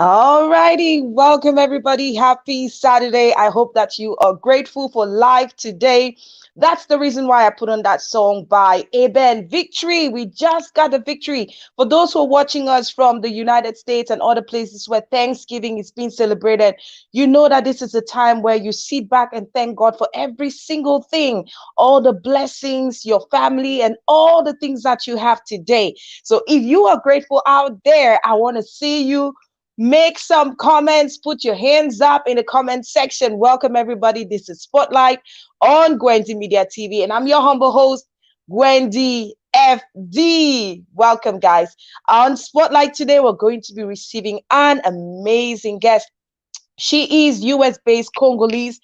All righty, welcome everybody. Happy Saturday. I hope that you are grateful for life today. That's the reason why I put on that song by Aben. Victory. We just got the victory. For those who are watching us from the United States and other places where Thanksgiving is being celebrated, you know that this is a time where you sit back and thank God for every single thing, all the blessings, your family, and all the things that you have today. So if you are grateful out there, I want to see you. Make some comments, put your hands up in the comment section. Welcome, everybody. This is Spotlight on Gwendy Media TV, and I'm your humble host, Gwendy FD. Welcome, guys. On Spotlight today, we're going to be receiving an amazing guest. She is US based Congolese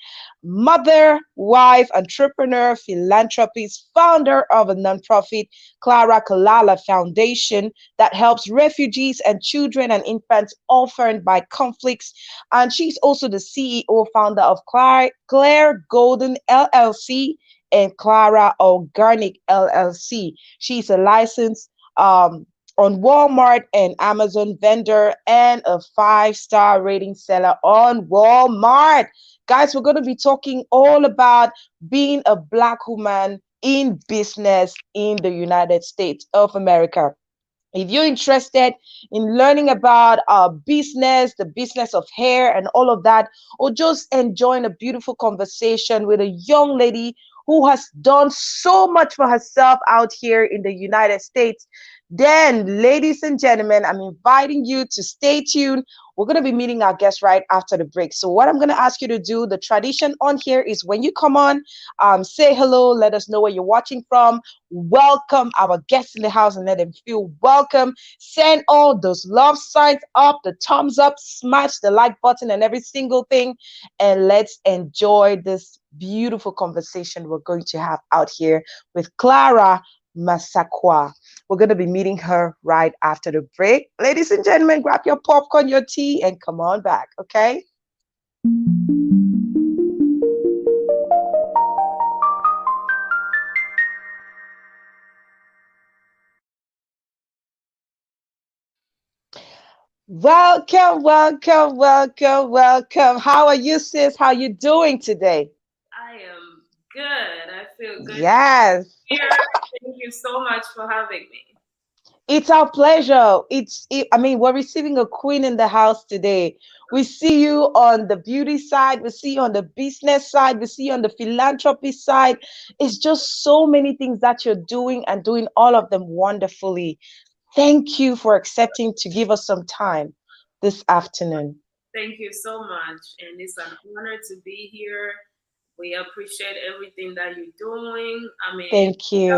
mother, wife, entrepreneur, philanthropist, founder of a nonprofit, Clara Kalala Foundation, that helps refugees and children and infants orphaned by conflicts. And she's also the CEO founder of Clare Golden LLC and Clara Organic LLC. She's a licensed on Walmart and Amazon vendor and a 5-star rating seller on Walmart. Guys, we're going to be talking all about being a Black woman in business in the United States of America. If you're interested in learning about business, the business of hair and all of that, or just enjoying a beautiful conversation with a young lady who has done so much for herself out here in the United States, then, ladies and gentlemen, I'm inviting you to stay tuned. We're going to be meeting our guest right after the break. So what I'm going to ask you to do, the tradition on here is when you come on, say hello, let us know where you're watching from, welcome our guests in the house and let them feel welcome. Send all those love signs up, the thumbs up, smash the like button and every single thing. And let's enjoy this beautiful conversation we're going to have out here with Clara Massaquoi. We're going to be meeting her right after the break. Ladies and gentlemen, grab your popcorn, your tea, and come on back, okay? Welcome, welcome, welcome, welcome. How are you, sis? How are you doing today? I am good. I feel good Yes. here. Thank you so much for having me. It's our pleasure. I mean, we're receiving a queen in the house today. We see you on the beauty side, we see you on the business side, we see you on the philanthropy side. It's just so many things that you're doing and doing all of them wonderfully. Thank you for accepting to give us some time this afternoon. Thank you so much. And it's an honor to be here. We appreciate everything that you're doing. I mean, Thank you.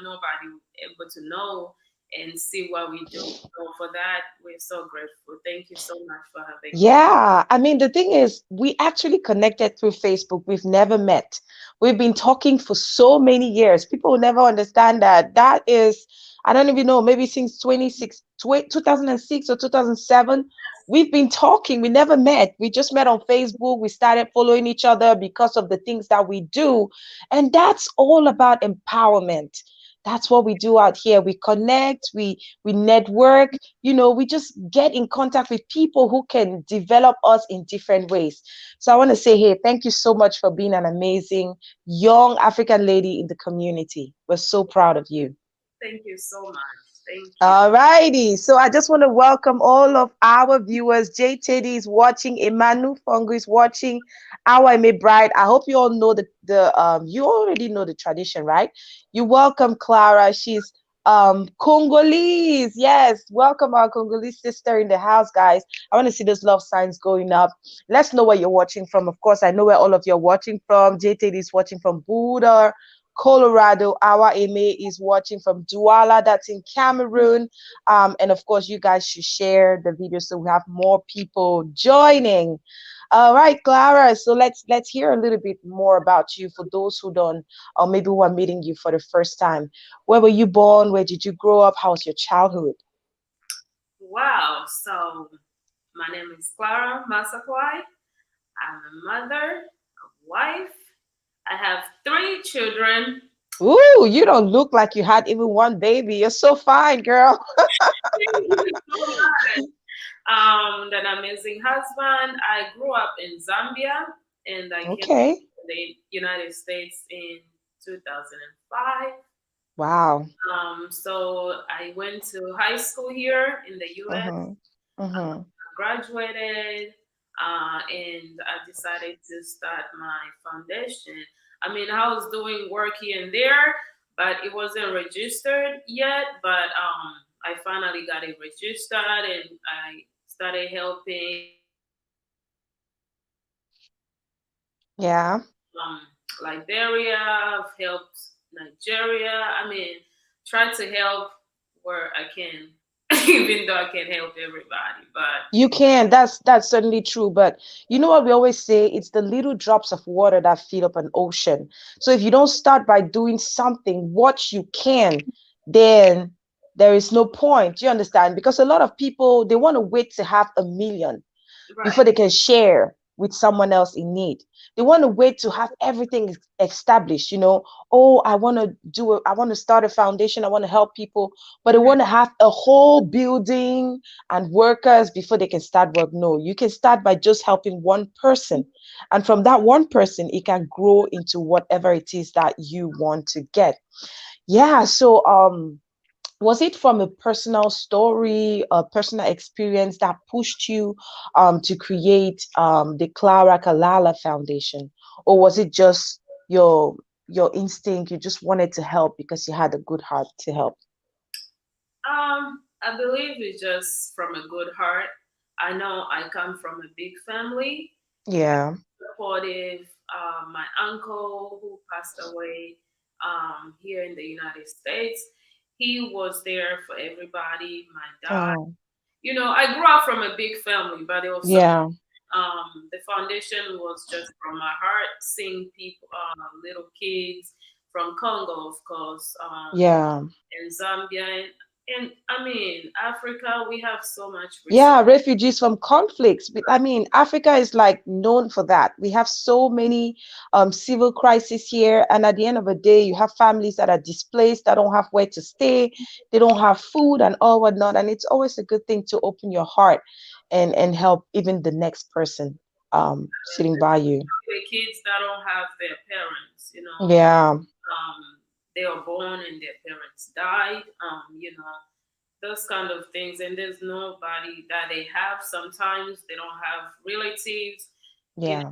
nobody able to know and see what we do. So for that, we're so grateful. Thank you so much for having me. Yeah, I mean, the thing is, we actually connected through Facebook. We've never met. We've been talking for so many years. People will never understand that. That is, I don't even know, maybe since 2006 or 2007. We've been talking. We never met. We just met on Facebook. We started following each other because of the things that we do. And that's all about empowerment. That's what we do out here. We connect, we network, we just get in contact with people who can develop us in different ways. So I want to say, hey, thank you so much for being an amazing young African lady in the community. We're so proud of you. Thank you so much. Thank you. All righty. So I just want to welcome all of our viewers. J. Teddy is watching. Emmanuel Fongo is watching. Our May Bride. I hope you all know the you already know the tradition, right? You welcome Clara. She's Congolese. Yes, welcome our Congolese sister in the house, guys. I want to see those love signs going up. Let's know where you're watching from. Of course, I know where all of you are watching from. J. Teddy is watching from Buda, Colorado. Our Eme is watching from Douala, that's in Cameroon. And of course, you guys should share the video so we have more people joining. All right, Clara. So let's hear a little bit more about you for those who don't, or maybe who are meeting you for the first time. Where were you born? Where did you grow up? How was your childhood? Wow. So my name is Clara Massaquoi. I'm a mother, a wife. I have 3 children. Ooh, you don't look like you had even one baby. You're so fine, girl. Thank you so much. That amazing husband. I grew up in Zambia, and I came to Okay. the United States in 2005. Wow. So I went to high school here in the U.S. Mm-hmm. Mm-hmm. Graduated, and I decided to start my foundation. I mean, I was doing work here and there, but it wasn't registered yet. But I finally got it registered, and I started helping Yeah. um, Liberia. I've helped Nigeria. I mean, try to help where I can, even though I can't help everybody. But You can. That's certainly true. But you know what we always say? It's the little drops of water that fill up an ocean. So if you don't start by doing something, what you can, then there is no point. You understand? Because a lot of people they want to wait to have a million right, before they can share with someone else in need. They want to wait to have everything established, Oh, I want to start a foundation, I want to help people, but they want to have a whole building and workers before they can start work. No, you can start by just helping one person. And from that one person, it can grow into whatever it is that you want to get. Yeah. So was it from a personal story, a personal experience that pushed you to create the Clara Kalala Foundation, or was it just your your instinct? You just wanted to help because you had a good heart to help. I believe it's just from a good heart. I know I come from a big family, Yeah. supportive. My uncle who passed away here in the United States, he was there for everybody. My dad, Oh, I grew up from a big family, but it was yeah, the foundation was just from my heart, seeing people, little kids from Congo, of course, yeah. in Zambia, and I mean Africa. We have so much resources. Yeah, refugees from conflicts. I mean, Africa is like known for that. We have so many civil crises here, and at the end of the day, you have families that are displaced, that don't have where to stay, they don't have food and all whatnot. And it's always a good thing to open your heart and help even the next person sitting by you. The kids that don't have their parents, Yeah, they are born and their parents died, those kind of things, and there's nobody that they have. Sometimes they don't have relatives, yeah.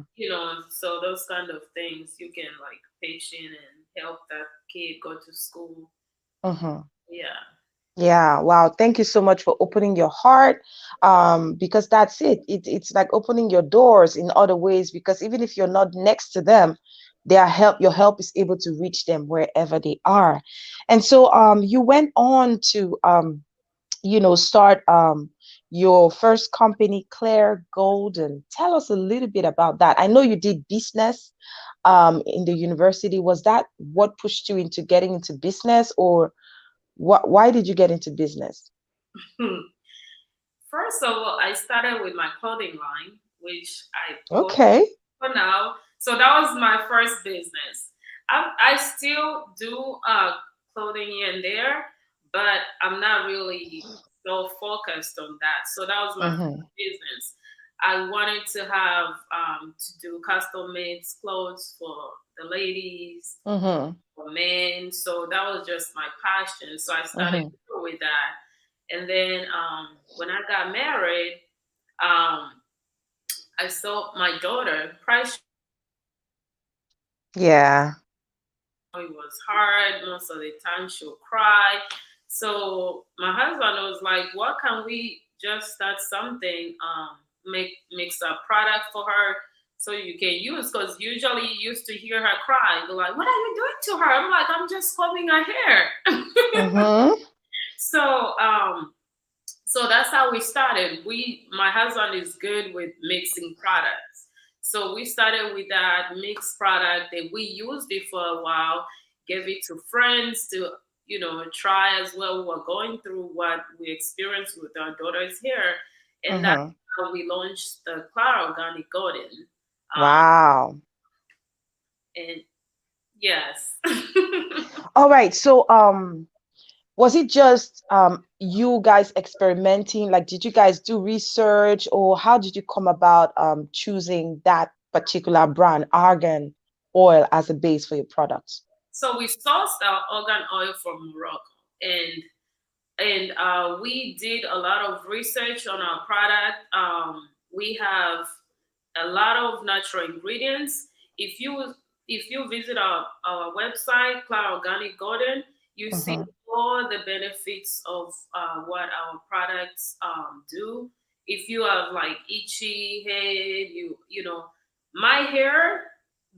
so those kind of things you can like pitch in and help that kid go to school. Hmm. Yeah. Yeah, wow. Thank you so much for opening your heart. Because that's it. It's like opening your doors in other ways, because even if you're not next to them, your help is able to reach them wherever they are. And so you went on to start your first company, Claire Golden. Tell us a little bit about that. I know you did business in the university. Was that what pushed you into getting into business, or why did you get into business? First of all, I started with my clothing line, which I put Okay. for now. So that was my first business. I still do clothing here and there, but I'm not really so focused on that. So that was my Mm-hmm. first business. I wanted to have to do custom made clothes for the ladies, Mm-hmm. for men. So that was just my passion. So I started Mm-hmm. with that. And then when I got married, um, I saw my daughter price. Yeah. It was hard. Most of the time she'll cry. So my husband was like, "What can we just start something? Mix a product for her so you can use." Because usually you used to hear her cry. They're like, "What are you doing to her?" I'm like, "I'm just combing her hair." Mm-hmm. so so that's how we started. My husband is good with mixing products. So we started with that mixed product and we used it for a while, gave it to friends to, try as well. We were going through what we experienced with our daughter's hair. And that's Mm-hmm. how we launched the Clara Organic Garden. Um, Wow. and yes. All right. So Was it just you guys experimenting? Like, did you guys do research, or how did you come about choosing that particular brand, argan oil, as a base for your products? So we sourced our organ oil from Morocco, and we did a lot of research on our product. We have a lot of natural ingredients. If you if you visit our website, Clara Organic Garden, you see Mm-hmm. all the benefits of what our products do. If you have like itchy head, you know, my hair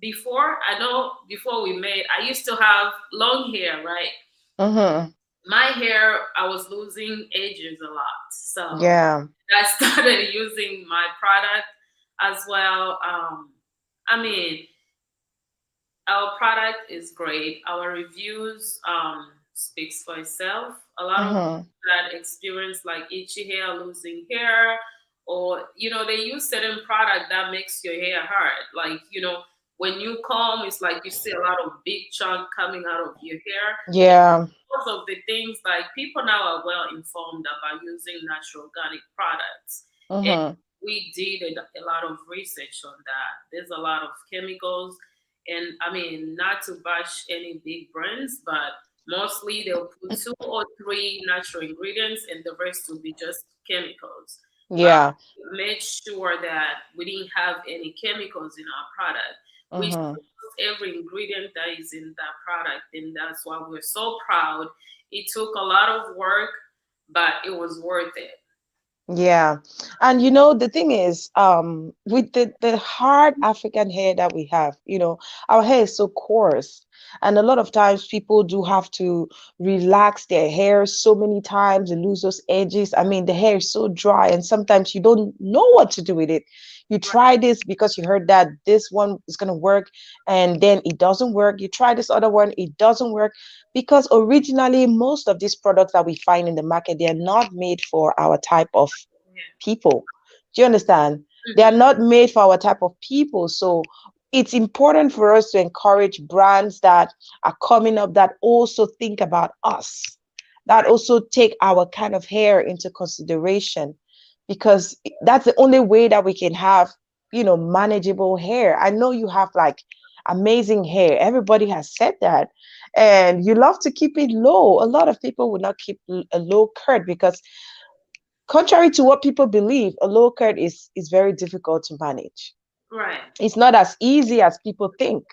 before I know before we met, I used to have long hair, right? Mm-hmm. My hair, I was losing edges a lot. So Yeah. I started using my product as well. I mean, our product is great. Our reviews speaks for itself. A lot of Mm-hmm. people that experience like itchy hair, losing hair, or they use certain product that makes your hair hard. Like when you comb, it's like you see a lot of big chunk coming out of your hair. Yeah. Because of the things like people now are well informed about using natural organic products. And Mm-hmm. we did a lot of research on that. There's a lot of chemicals, and I mean, not to bash any big brands, but mostly they'll put two or three natural ingredients, and the rest will be just chemicals. But Yeah. we made sure that we didn't have any chemicals in our product. We Mm-hmm. every ingredient that is in that product, and that's why we're so proud. It took a lot of work, but it was worth it. Yeah. And the thing is, with the hard African hair that we have, our hair is so coarse. And a lot of times people do have to relax their hair so many times and lose those edges. I mean, the hair is so dry, and sometimes you don't know what to do with it. You Right, try this because you heard that this one is gonna work, and then it doesn't work. You try this other one, it doesn't work, because originally most of these products that we find in the market, they are not made for our type of yeah. people. Do you understand? They are Hmm. not made for our type of people. So it's important for us to encourage brands that are coming up that also think about us, that Right, also take our kind of hair into consideration, because that's the only way that we can have, manageable hair. I know you have like amazing hair. Everybody has said that. And you love to keep it low. A lot of people would not keep a low curd because, contrary to what people believe, a low curd is very difficult to manage. right, It's not as easy as people think.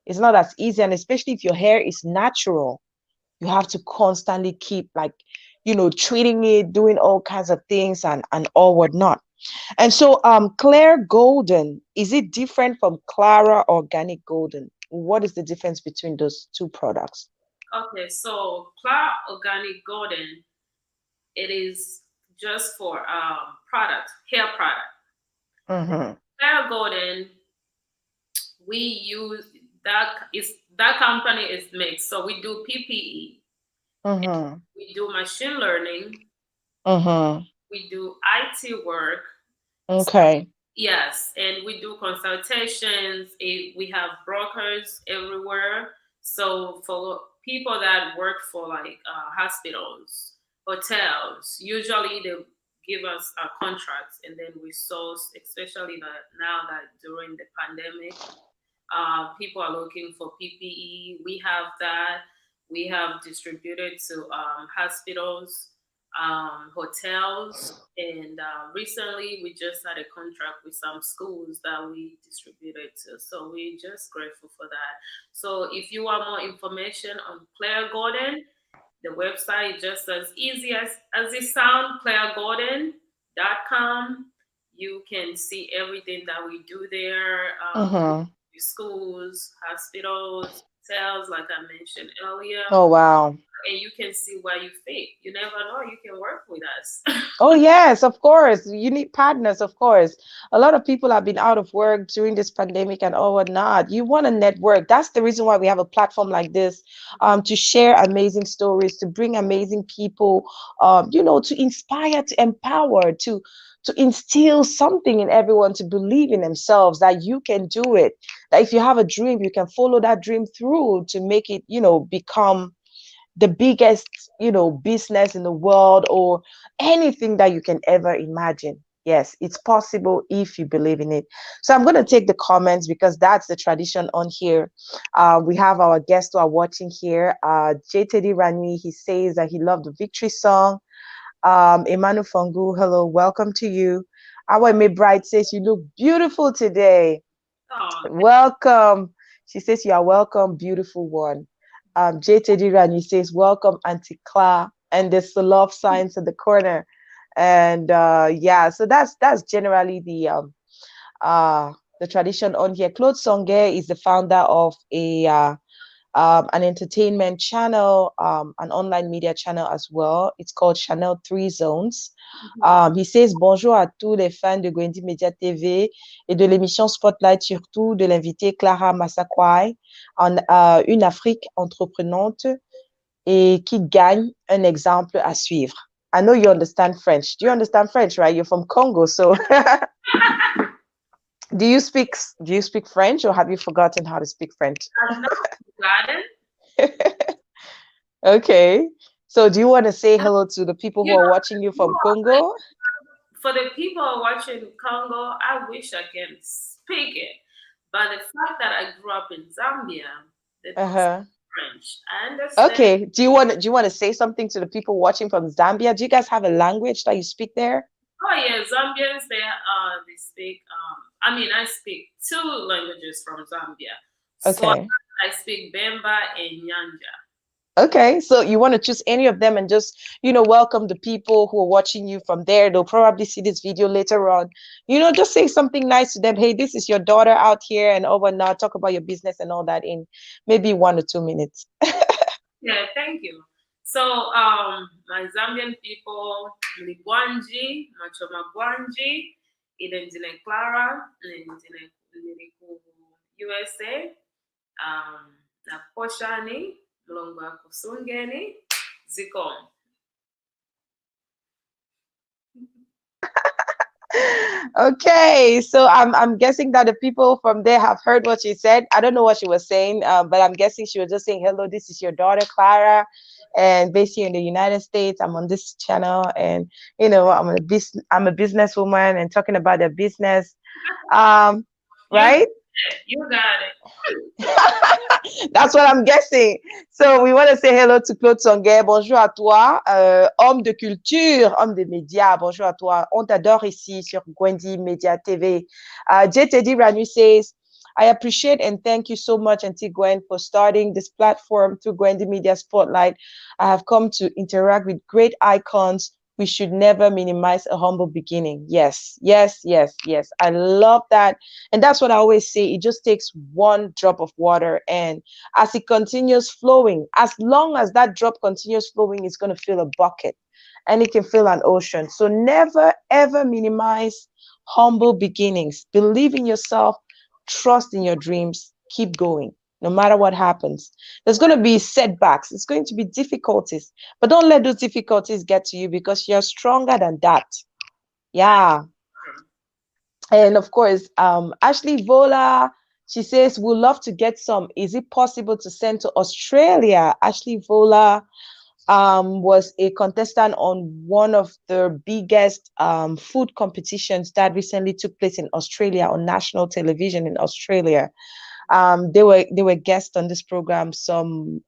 It's not as easy, and especially if your hair is natural, you have to constantly keep, like, treating it, doing all kinds of things, and all whatnot. And so, Claire Golden, is it different from Clara Organic Golden? What is the difference between those two products? okay. So Clara Organic Golden, it is just for product, hair product. Mm-hmm. Clara Golden, we use that company is mixed. So we do PPE, Mm-hmm. we do machine learning, Mm-hmm. we do IT work. Okay. Yes, and we do consultations. We have brokers everywhere. So for people that work for like hospitals, hotels, usually they give us contracts, and then we source, especially that now that during the pandemic, people are looking for PPE. We have that. We have distributed to hospitals, hotels, and recently we just had a contract with some schools that we distributed to. So we're just grateful for that. So if you want more information on Claire Gordon, the website is just as easy as it sounds, clairegordon.com. You can see everything that we do there. Mm-hmm. Schools, hospitals, hotels, like I mentioned earlier, Oh, wow. and you can see where you fit. You never know, you can work with us. Oh, yes, of course. You need partners, of course. A lot of people have been out of work during this pandemic and all whatnot. You want to network. That's the reason why we have a platform like this, to share amazing stories, to bring amazing people, to inspire, to empower, to instill something in everyone to believe in themselves that you can do it. That if you have a dream, you can follow that dream through to make it, become the biggest, business in the world, or anything that you can ever imagine. Yes, it's possible if you believe in it. So I'm going to take the comments because that's the tradition on here. We have our guests who are watching here. JTD Ranui, he says that he loved the victory song. Emmanuel Fungu, hello, welcome to you. Our May Bright says, you look beautiful today. Oh, Welcome. She says, you are welcome, beautiful one. JTD Ranui says, welcome, Auntie Clare. And there's the love signs in the corner. And yeah, so that's generally the tradition on here. Claude Songe is the founder of an entertainment channel, an online media channel as well. It's called Channel 3 Zones. He says bonjour à tous les fans de Gwendi Media TV et de l'émission Spotlight, surtout de l'invité Clara Massaquoi, une Afrique entreprenante et qui gagne un exemple à suivre. I know you understand French. Do you understand French, right? You're from Congo, so do you speak French, or have you forgotten how to speak French? I've not forgotten. Okay. So do you want to say hello to the people who are watching you from Congo? For the people watching Congo, I wish I can speak it. But the fact that I grew up in Zambia, they don't speak French. I understand. Okay. Do you want to say something to the people watching from Zambia? Do you guys have a language that you speak there? Oh yeah, Zambians they speak I speak two languages from Zambia. So Okay. I speak Bemba and Nyanja. Okay, so you want to choose any of them and just, welcome the people who are watching you from there. They'll probably see this video later on. Just say something nice to them. Hey, this is your daughter out here, and over now, talk about your business and all that in maybe 1 or 2 minutes. Yeah, thank you. So, my Zambian people, Mligwanji, Machoma Gwanji, Idendine Clara, Niliku USA, na Poshani, Mlongo Kusungeni, Zikom. Okay, so I'm guessing that the people from there have heard what she said. I don't know what she was saying, but I'm guessing she was just saying, hello, this is your daughter, Clara, and based here in the United States. I'm on this channel, and I'm a businesswoman and talking about their business. Right? You got it. That's what I'm guessing. So we want to say hello to Claude Songe. Bonjour à toi, homme de culture, homme de médias. Bonjour à toi. On t'adore ici sur Gwendi Media TV. JTD Ranu says, I appreciate and thank you so much, Auntie Gwen, for starting this platform through Gwendi Media Spotlight. I have come to interact with great icons. We should never minimize a humble beginning. Yes, yes, yes, yes. I love that. And that's what I always say. It just takes one drop of water. And as it continues flowing, as long as that drop continues flowing, it's going to fill a bucket and it can fill an ocean. So never, ever minimize humble beginnings. Believe in yourself, trust in your dreams, keep going. No matter what happens, there's going to be setbacks. It's going to be difficulties, but don't let those difficulties get to you because you're stronger than that. Yeah. And of course, Ashley Vola, she says, we'd love to get some. Is it possible to send to Australia? Ashley Vola was a contestant on one of the biggest food competitions that recently took place in Australia on national television in Australia. They were guests on this program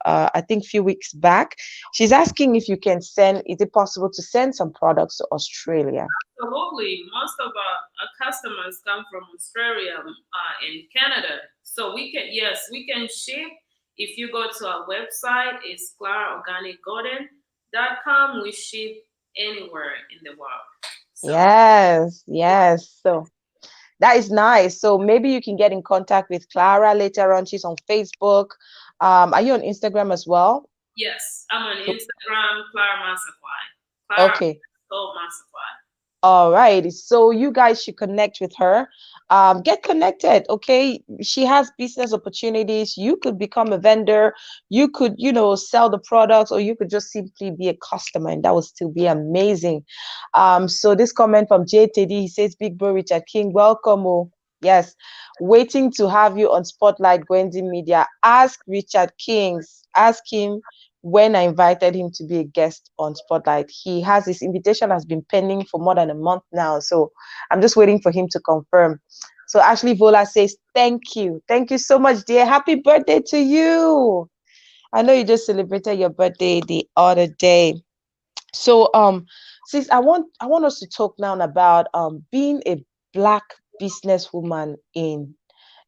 I think few weeks back. She's asking if you can is it possible to send some products to Australia? Absolutely. Most of our customers come from Australia and Canada. So we can ship. If you go to our website, it's claraorganicgarden.com. We ship anywhere in the world. So. Yes. So that is nice. So maybe you can get in contact with Clara later on. She's on Facebook. Are you on Instagram as well? Yes, I'm on Instagram, Clara Massaquoi. Okay. Massaquoi. All right. So you guys should connect with her. Get connected. Okay. She has business opportunities. You could become a vendor. You could, sell the products, or you could just simply be a customer, and that would still be amazing. So this comment from JTD, he says, Big Bro Richard King, welcome. Oh, yes. Waiting to have you on Spotlight Gwendi Media. Ask Richard Kings. Ask him when I invited him to be a guest on Spotlight. His invitation has been pending for more than a month now. So I'm just waiting for him to confirm. So Ashley Vola says, thank you. Thank you so much, dear. Happy birthday to you. I know you just celebrated your birthday the other day. So sis, I want us to talk now about being a Black businesswoman in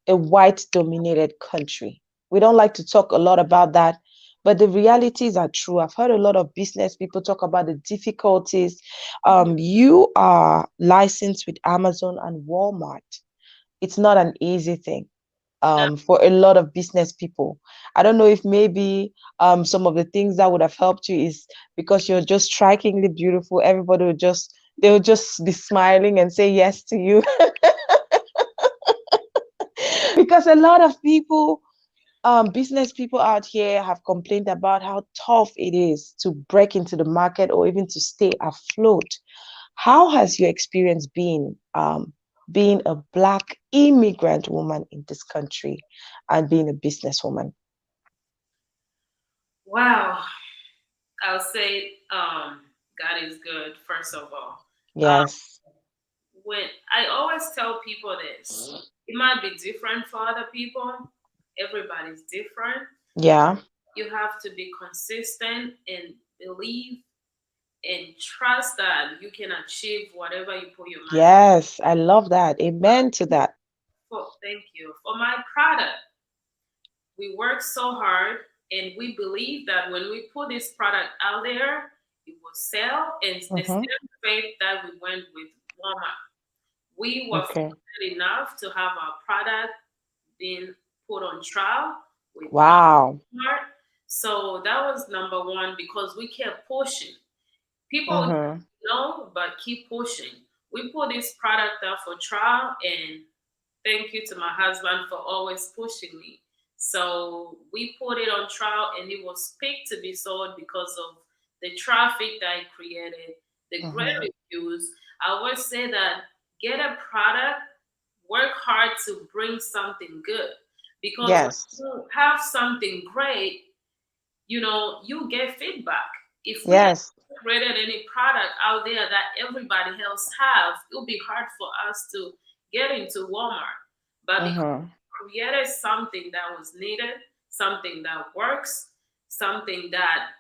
a white dominated country. We don't like to talk a lot about that, but the realities are true. I've heard a lot of business people talk about the difficulties. You are licensed with Amazon and Walmart. It's not an easy thing No. for a lot of business people. I don't know if maybe some of the things that would have helped you is because you're just strikingly beautiful. Everybody will they'll just be smiling and say yes to you. Because a lot of people, business people out here have complained about how tough it is to break into the market or even to stay afloat. How has your experience been being a Black immigrant woman in this country and being a businesswoman? Wow. I'll say God is good, first of all. Yes. When I always tell people this, it might be different for other people. Everybody's different. Yeah. You have to be consistent and believe and trust that you can achieve whatever you put your mind. Yes. I love that. Amen to that. Thank you. For my product, we work so hard and we believe that when we put this product out there, it will sell. And the Mm-hmm. same faith that we went with Walmart. We were Okay. fortunate enough to have our product being put on trial with Wow. Walmart. So that was number one because we kept pushing. People Mm-hmm. know, but keep pushing. We put this product out for trial, and thank you to my husband for always pushing me. So we put it on trial, and it was picked to be sold because of the traffic that it created, the great Mm-hmm. reviews. I always say that get a product, work hard to bring something good. Because when Yes. you have something great, you get feedback. If we Yes. created any product out there that everybody else have, it'll be hard for us to get into Walmart. But because Mm-hmm. we created something that was needed, something that works, something that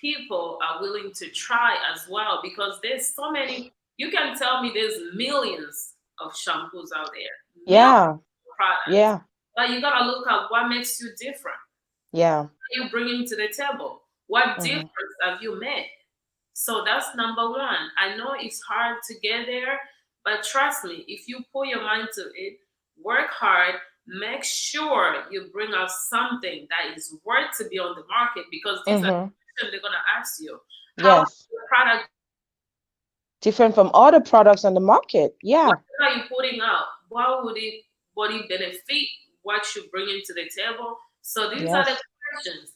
people are willing to try as well. Because there's so many. You can tell me there's millions of shampoos out there, millions Yeah. of products, Yeah. but you gotta look at what makes you different. Yeah. You bringing to the table? What Mm-hmm. difference have you made? So that's number one. I know it's hard to get there, but trust me, if you put your mind to it, work hard, make sure you bring out something that is worth to be on the market because these are Mm-hmm. questions they're gonna ask you. How is Yes. the product? Different from other products on the market. Yeah. What are you putting out? What would it body benefit? What you bring into the table? So these are the Yes. questions.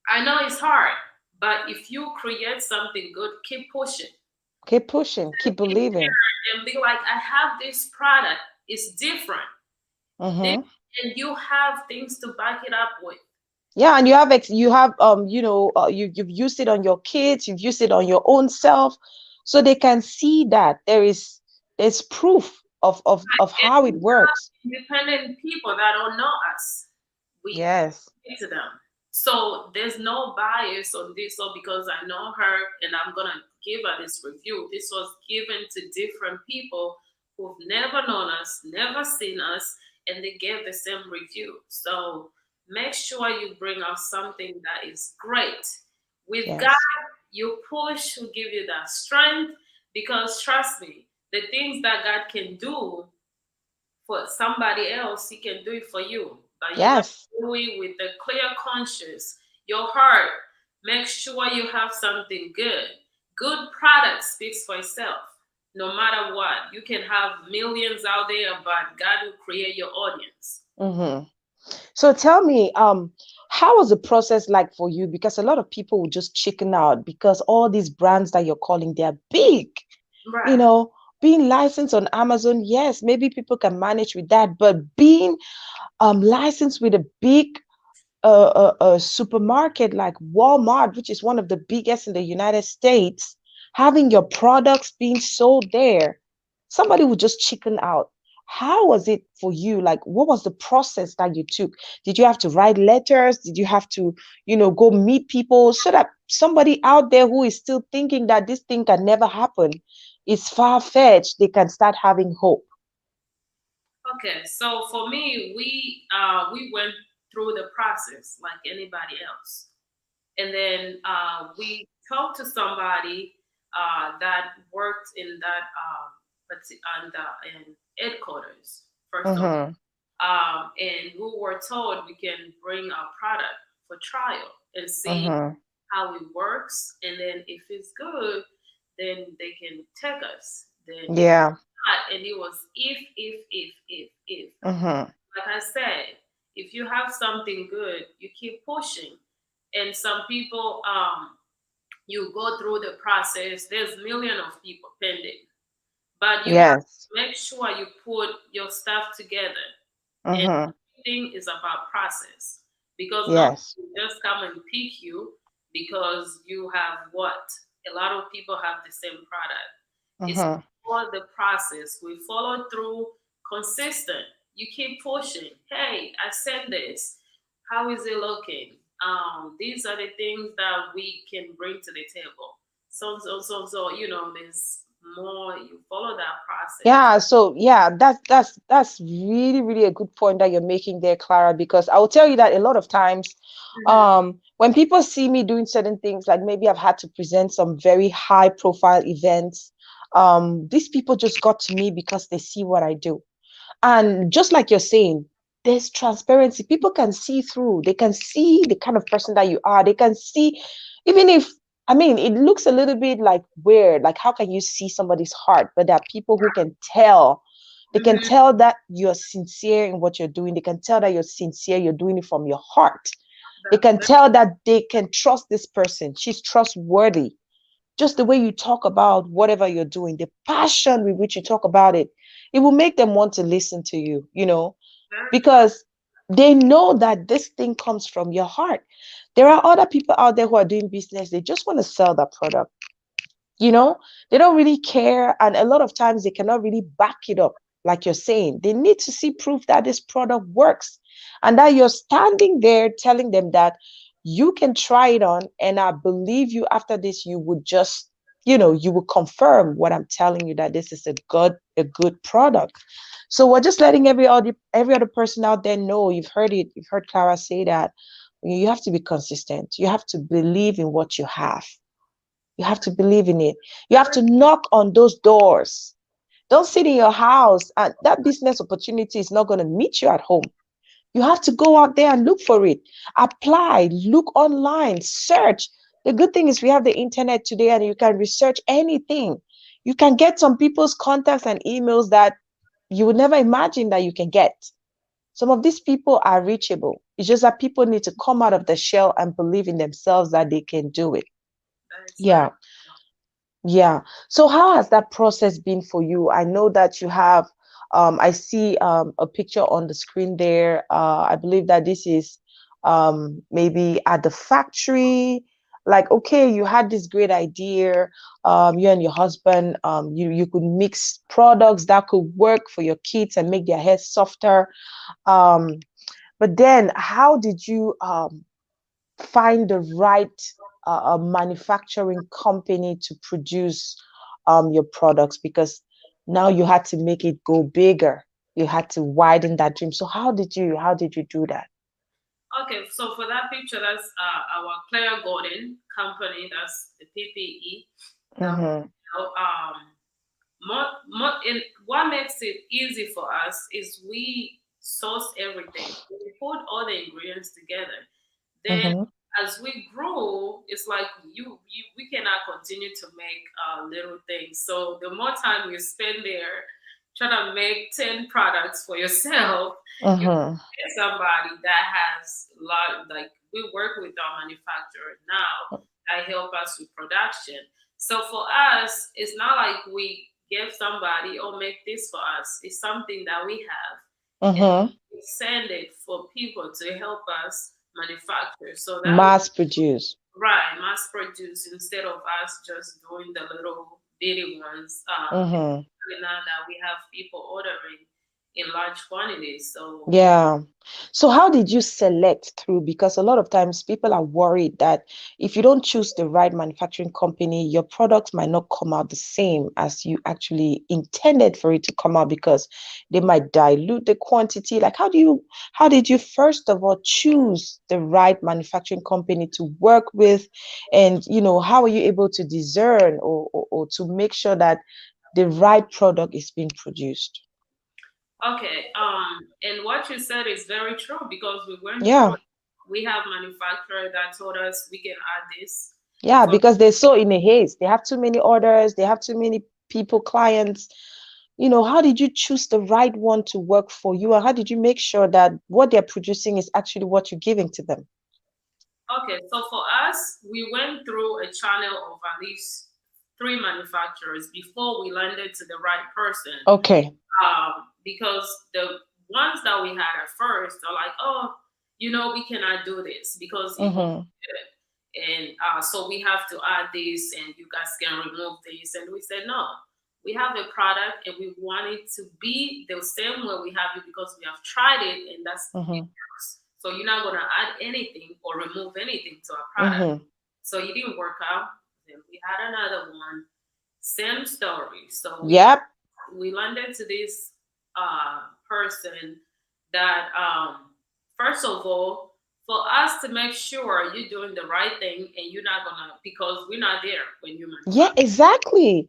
I know it's hard, but if you create something good, keep pushing. Keep pushing. Keep Keep believing. there and be like, I have this product. It's different. Then, Mm-hmm. and you have things to back it up with. Yeah, and you have you've used it on your kids, you've used it on your own self, so they can see that there's proof of how it And works. independent people that don't know us, we Yes. get to them. So there's no bias on this. So because I know her and I'm gonna give her this review, this was given to different people who've never known us, never seen us, and they gave the same review. So make sure you bring out something that is great. With God, Yes. you push, will give you that strength. Because trust me, the things that God can do for somebody else, He can do it for you. But you gotta Yes. do it with a clear conscience. Your heart. Make sure you have something good. Good product speaks for itself. No matter what, you can have millions out there, but God will create your audience. Mm-hmm. So tell me, how was the process like for you? Because a lot of people will just chicken out because all these brands that you're calling, they're big. You Right. know, being licensed on Amazon, yes, maybe people can manage with that, but being licensed with a big a supermarket like Walmart, which is one of the biggest in the United States, having your products being sold there, somebody would just chicken out. How was it for you? Like, what was the process that you took? Did you have to write letters? Did you have to, go meet people so that somebody out there who is still thinking that this thing can never happen, is far-fetched, they can start having hope? Okay, so for me, we went through the process like anybody else, and then we talked to somebody that worked in that in headquarters first of Mm-hmm. and we were told we can bring our product for trial and see Mm-hmm. how it works, and then if it's good, then they can take us. Then if Yeah. not, and it was if. Mm-hmm. Like I said, if you have something good, you keep pushing. And some people, you go through the process. There's millions of people pending, but you have Yes. to make sure you put your stuff together. And Mm-hmm. everything is about process, because no one Yes. will just come and pick you because you have what? A lot of people have the same product. It's Mm-hmm. all the process. We follow through consistent. You keep pushing. Hey, I said this. How is it looking? These are the things that we can bring to the table. So, there's more. You follow that process. Yeah, so yeah, that's really, really a good point that you're making there, Clara, because I will tell you that a lot of times, Mhm. when people see me doing certain things, like maybe I've had to present some very high profile events, these people just got to me because they see what I do. And just like you're saying, there's transparency. People can see through. They can see the kind of person that you are. They can see, even if, I mean, it looks a little bit like weird. Like, how can you see somebody's heart? But there are people who can tell. They can Mhm. tell that you're sincere in what you're doing. They can tell that you're sincere. You're doing it from your heart. They That's can tell that they can trust this person. She's trustworthy. Just the way you talk about whatever you're doing, the passion with which you talk about it, it will make them want to listen to you, very true. because they know that this thing comes from your heart. There are other people out there who are doing business, they just want to sell that product, you know they don't really care, and a lot of times they cannot really back it up. Like you're saying, they need to see proof that this product works, and that you're standing there telling them that you can try it on, and I believe you. After this, you would just, you will confirm what I'm telling you, that this is a good product. So we're just letting every other person out there know. You've heard it. You've heard Clara say that you have to be consistent. You have to believe in what you have. You have to believe in it. You have to knock on those doors. Don't sit in your house, and that business opportunity is not going to meet you at home. You have to go out there and look for it. Apply, look online, search. The good thing is we have the internet today, and you can research anything. You can get some people's contacts and emails that you would never imagine that you can get. Some of these people are reachable. It's just that people need to come out of the shell and believe in themselves that they can do it. That is very Yeah. Yeah. So how has that process been for you? I know that you have, I see a picture on the screen there. I believe that this is maybe at the factory. Like, okay, you had this great idea. You and your husband, you could mix products that could work for your kids and make their hair softer. Um, but then how did you find the right manufacturing company to produce your products, because now you had to make it go bigger. You had to widen that dream. So how did you do that? okay. So for that picture, that's our Clare Golden company. That's the PPE that we Mm-hmm. sell. What makes it easy for us is we source everything. We put all the ingredients together. Then, Mm-hmm. as we grow, it's like we cannot continue to make little things. So the more time you spend there trying to make 10 products for yourself, you Mm-hmm. get somebody that has a lot. Like we work with our manufacturer now that help us with production. So for us, it's not like we give somebody or make this for us. It's something that we have, and Mm-hmm. we send it for people to help us manufacture. So that was Mass produce. right, mass produce instead of us just doing the little bitty ones. Mm-hmm. Now that we have people ordering in large quantities. So Yeah. So how did you select through? Because a lot of times people are worried that if you don't choose the right manufacturing company, your products might not come out the same as you actually intended for it to come out because they might dilute the quantity. Like how did you first of all choose the right manufacturing company to work with? And how are you able to discern or to make sure that the right product is being produced? okay, and what you said is very true because we went through. Yeah. We have manufacturer that told us we can add this. Yeah, So because they're so in a haste. They have too many orders, they have too many people, clients. How did you choose the right one to work for you? And how did you make sure that what they're producing is actually what you're giving to them? okay, so for us, we went through a channel of at least three manufacturers before we landed to the right person. Okay. Because the ones that we had at first are like, oh, we cannot do this because it won't Mm-hmm. be good. And so we have to add this and you guys can remove this. And we said, no, we have a product and we want it to be the same way we have it because we have tried it and it Mm-hmm. works. So you're not going to add anything or remove anything to our product. Mm-hmm. So it didn't work out. Then we had another one, same story. So Yep. we landed to this person that first of all, for us to make sure you're doing the right thing and you're not gonna because we're not there when you Yeah, manufacture. exactly.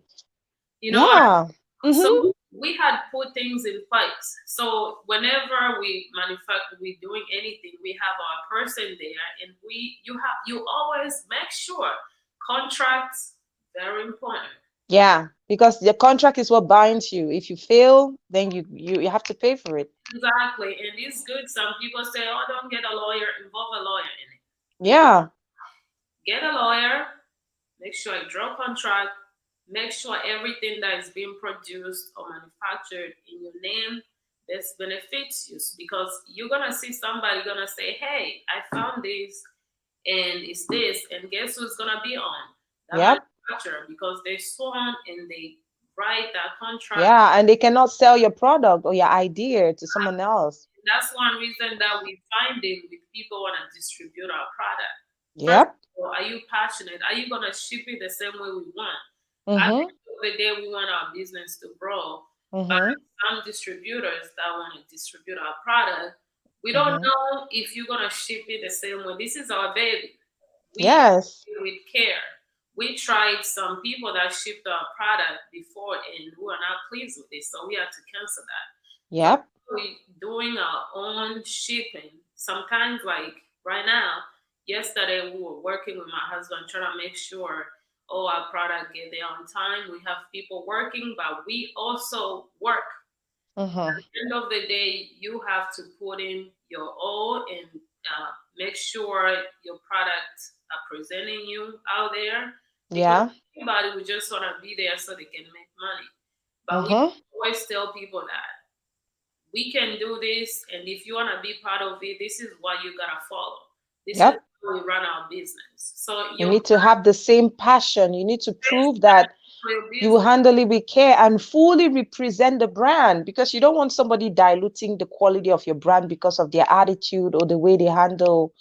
You know what? Yeah. Mm-hmm. So we had put things in place. So whenever we manufacture, we doing anything, we have our person there, and you always make sure contracts very important. Yeah, because the contract is what binds you. If you fail, then you have to pay for it. Exactly, and it's good. Some people say, "Oh, don't get a lawyer. Involve a lawyer in it." Because Yeah. get a lawyer, make sure you draw contract, make sure everything that is being produced or manufactured in your name this benefits you because you're gonna see somebody gonna say, "Hey, I found this and it's this," and guess who's gonna be on that Yep. manufacturer because they sworn and they write that contract. Yeah, and they cannot sell your product or your idea to someone else. That's one reason that we finding with people want to distribute our product. First Yep. of all, are you passionate? Are you gonna ship it the same way we want? At the Mm-hmm. end of the day, we want our business to grow. But Mm-hmm. some distributors that want to distribute our product, we don't Mm-hmm. know if you're gonna ship it the same way. This is our baby. We Yes. do it with care. We tried some people that shipped our product before and we were not pleased with it, so we had to cancel that. So Yep. we doing our own shipping. Sometimes, like right now, yesterday we were working with my husband trying to make sure all our product get there on time. We have people working, but we also work. Mm-hmm. At the end of the day, you have to put in your all and make sure your products are presenting you out there because Yeah. anybody would just want to be there so they can make money. But we Mm-hmm. always tell people that we can do this, and if you want to be part of it, this is what you gotta follow. This is Yep. how we run our business. So You your need to have the same passion. You need to best prove that for your you will business. handle it with care and fully represent the brand because you don't want somebody diluting the quality of your brand because of their attitude or the way they handle,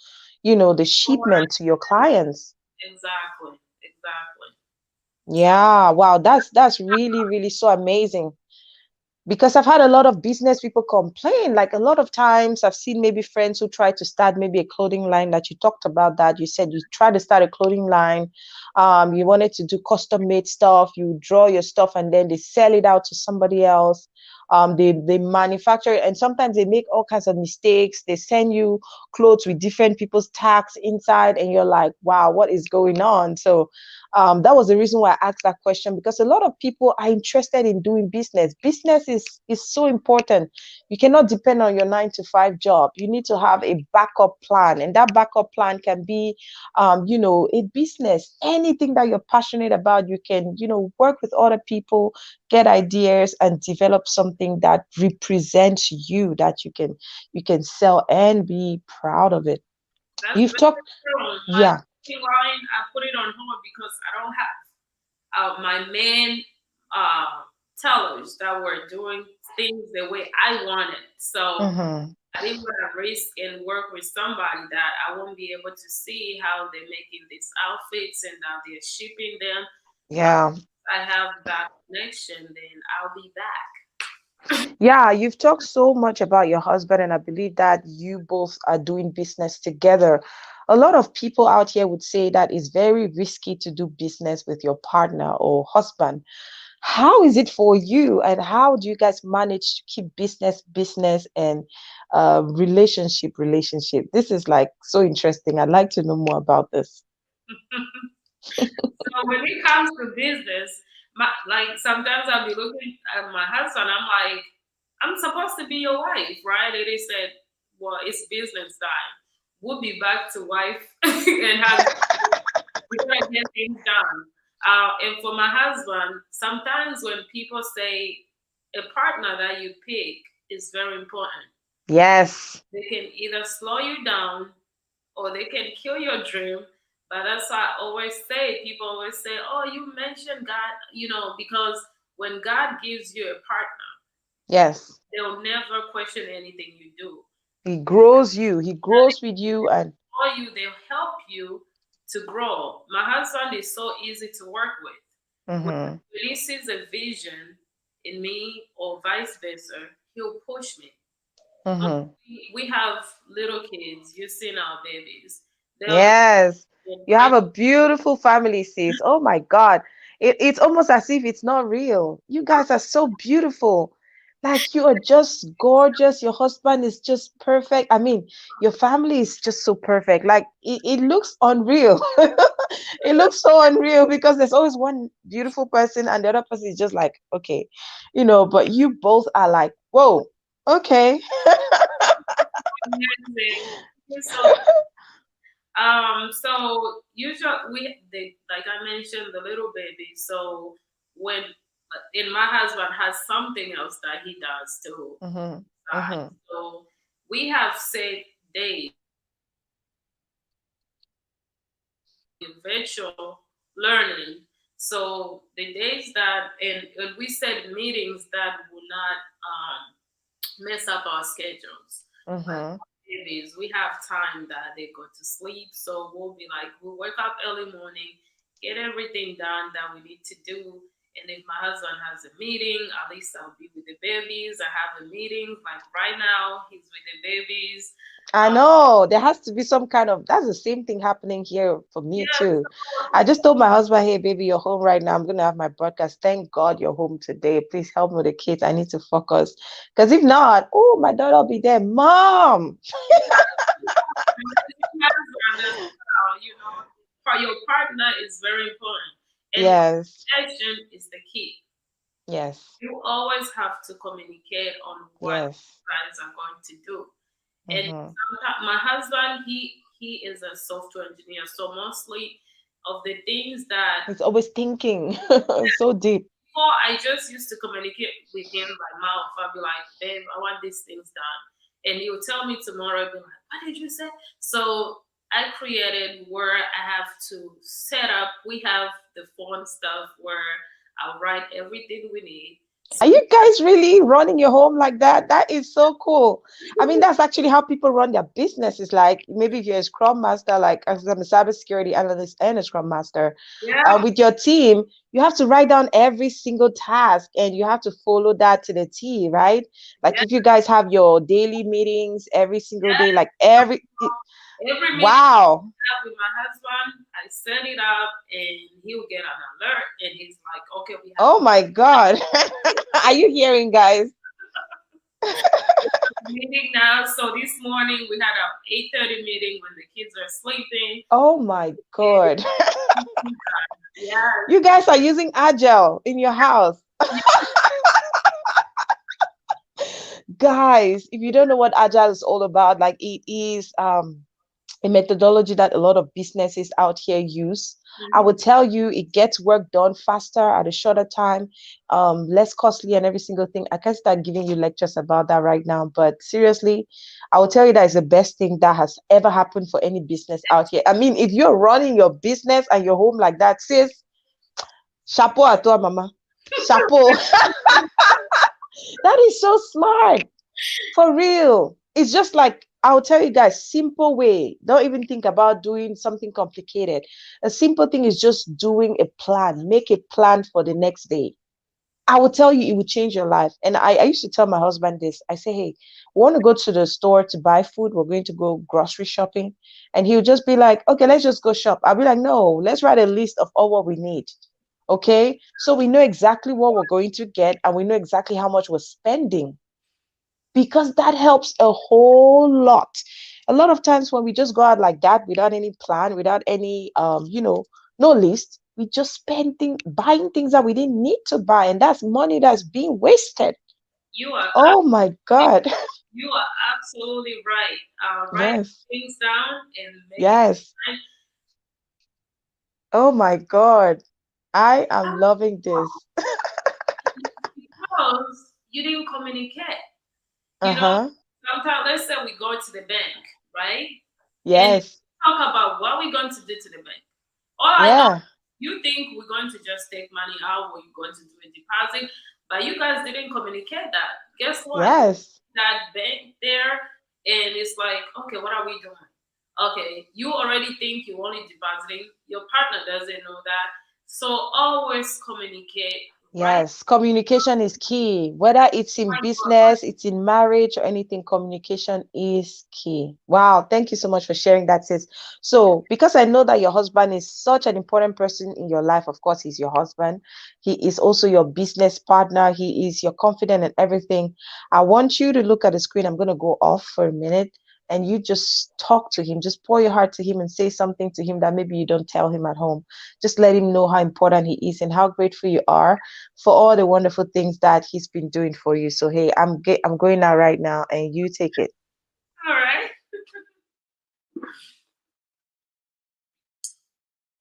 the shipment to your clients. Exactly, exactly. So Yeah, wow, that's really, really so amazing. Because I've had a lot of business people complain. Like a lot of times I've seen maybe friends who try to start maybe a clothing line that you talked about that. You said you tried to start a clothing line. You wanted to do custom made stuff. You draw your stuff and then they sell it out to somebody else. They manufacture it and sometimes they make all kinds of mistakes. They send you clothes with different people's tags inside, and you're like, wow, what is going on? So that was the reason why I asked that question because a lot of people are interested in doing business. Business is so important. You cannot depend on your 9 to 5 job. You need to have a backup plan, and that backup plan can be, a business. Anything that you're passionate about, you can, work with other people, get ideas, and develop something that represents you that you can sell and be proud of it. That's You've very talked, true. My yeah. cooking line, I put it on hold because I don't have my main uh, tellers that were doing things the way I wanted. So Mm-hmm. I didn't want to risk and work with somebody that I won't be able to see how they're making these outfits and how they're shipping them. But Yeah. I have that connection, then I'll be back. Yeah, you've talked so much about your husband, and I believe that you both are doing business together. A lot of people out here would say that it's very risky to do business with your partner or husband. How is it for you, and how do you guys manage to keep business and relationship? This is like so interesting. I'd like to know more about this. So when it comes to business, like sometimes I'll be looking at my husband, I'm like, I'm supposed to be your wife, right? And they said, well, it's business time. We'll be back to wife and husband. We gotta get things done. And for my husband, sometimes when people say a partner that you pick is very important, Yes. they can either slow you down or they can kill your dream. But that's why I always say, people always say, oh, you mentioned God, because when God gives you a partner, Yes. they'll never question anything you do. He grows you. He grows with you, and For you, they'll help you to grow. My husband is so easy to work with. When mm-hmm. he sees a vision in me or vice versa, he'll push me. Mm-hmm. We have little kids. You've seen our babies. They'll Yes, you have encourage. a beautiful family, sis. Oh my God. It's almost as if it's not real. You guys are so beautiful. Like you are just gorgeous. Your husband is just perfect. I mean, your family is just so perfect. Like it looks unreal. It looks so unreal because there's always one beautiful person and the other person is just like, okay, but you both are like, whoa, okay. Amazing. So usually like I mentioned, the little baby. So when and my husband has something else that he does too. Mm-hmm. Side. Mm-hmm. So we have set days virtual learning. So the days that and we set meetings that will not mess up our schedules. Like Mm-hmm. babies, we have time that they go to sleep. So we'll wake up early morning, get everything done that we need to do. And if my husband has a meeting, at least I'll be with the babies. I have a meeting, like right now, he's with the babies. I Um, know there has to be some kind of that's the same thing happening here for me yeah, too. I so just told my husband, hey baby, you're home right now. I'm gonna have my broadcast. Thank God you're home today. Please help me with the kids. I need to focus. Because if not, oh my daughter will be there. Mom. for your partner is very important. And Yes. communication is the key. Yes. You always have to communicate on what Yes. you guys are going to do. And Mm-hmm. sometimes my husband, he is a software engineer, so mostly of the things that He's always thinking so deep. before I just used to communicate with him by mouth. I'd be like, babe, I want these things done. And he would tell me tomorrow, I'd be like, what did you say? So I created where I have to set up, we have the phone stuff where I'll write everything we need. Are So you guys really running your home like that? That is so cool. I mean, that's actually how people run their businesses. Like maybe if you're a Scrum Master, like as I'm a cybersecurity analyst and a Scrum Master, yeah, with your team, you have to write down every single task and you have to follow that to the T, right? Like yeah, if you guys have your daily meetings every single day, yeah. like Every meeting wow. I have with my husband, I set it up and he'll get an alert and he's like, okay, we have Oh my God. Are you hearing, guys? a meeting now. So this morning we had a 8:30 meeting when the kids are sleeping. Oh my God. Yes, You guys are using Agile in your house. Guys, if you don't know what Agile is all about, like it is a methodology that a lot of businesses out here use. I would tell you it gets work done faster at a shorter time, less costly and every single thing. I can't start giving you lectures about that right now, but seriously, I will tell you that is the best thing that has ever happened for any business out here. I mean, if you're running your business and your home like that, sis, chapeau à toi, mama. Chapeau. That is so smart. For real. It's just like, I'll tell you guys, simple way. Don't even think about doing something complicated. A simple thing is just doing a plan. Make a plan for the next day. I will tell you, it will change your life. And I used to tell my husband this. I say, hey, we want to go to the store to buy food. We're going to go grocery shopping. And he would just be like, okay, let's just go shop. I'll be like, no, let's write a list of all what we need. Okay. So we know exactly what we're going to get and we know exactly how much we're spending, because that helps a whole lot. A lot of times when we just go out like that without any plan, without any no list, we just spend things buying things that we didn't need to buy, and that's money that's being wasted. You are Oh my God. you are absolutely right. Write Yes. things down and make it Yes. time. Oh my God. I am loving this. Because you didn't communicate. You know, Uh-huh. sometimes let's say we go to the bank, right? And Yes. talk about what we're going to do to the bank. All I know, Yeah. you think we're going to just take money out or you're going to do a deposit, but you guys didn't communicate that. Guess what? Yes. That bank there, and it's like, okay, what are we doing? Okay, you already think you're only depositing. Your partner doesn't know that. So always communicate, right? Yes, communication is key. Whether it's in business, it's in marriage, or anything, communication is key. Wow, thank you so much for sharing that, sis. So, because I know that your husband is such an important person in your life, of course, he's your husband. He is also your business partner. He is your confidant and everything. I want you to look at the screen. I'm going to go off for a minute and you just talk to him. Just pour your heart to him and say something to him that maybe you don't tell him at home. Just let him know how important he is and how grateful you are for all the wonderful things that he's been doing for you. So hey, I'm going out right now and you take it. All right.